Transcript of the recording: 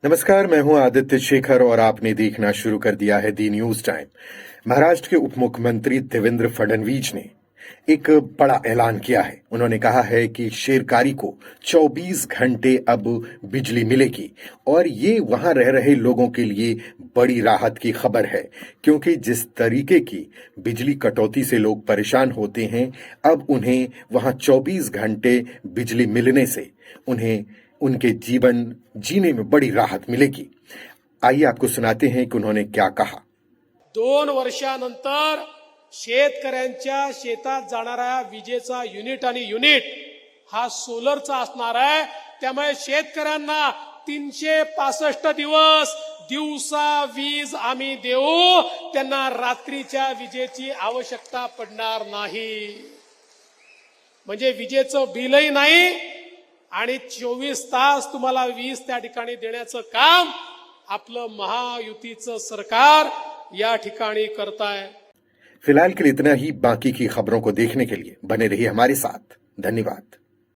नमस्कार, मैं हूं आदित्य शेखर और आपने देखना शुरू कर दिया है दी न्यूज टाइम। महाराष्ट्र के उप मुख्यमंत्री देवेंद्र फडणवीस ने एक बड़ा ऐलान किया है। उन्होंने कहा है कि शेरकारी को 24 घंटे अब बिजली मिलेगी और ये वहां रह रहे लोगों के लिए बड़ी राहत की खबर है, क्योंकि जिस तरीके की बिजली कटौती से लोग परेशान होते हैं, अब उन्हें वहां 24 घंटे बिजली मिलने से उन्हें उनके जीवन जीने में बड़ी राहत मिलेगी। आइए आपको सुनाते हैं कि उन्होंने क्या कहा। 2 वर्षानंतर शेतकऱ्यांच्या शेतात जाणारा विजेचा युनिट हा सोलरचा असणार आहे। त्यामुळे शेतकऱ्यांना 365 दिवस दिवसा वीज आम्ही देऊ, त्यांना रात्रीच्या विजेची आवश्यकता पडणार नाही। म्हणजे विजेचं बिलही नाही आणि 24 तास तुम्हाला वीज त्या ठिकाणी देण्याचं काम आपलं महायुतीचं सरकार या ठिकाणी करताय। फिलहाल के लिए इतना ही। बाकी की खबरों को देखने के लिए बने रहिए हमारे साथ। धन्यवाद।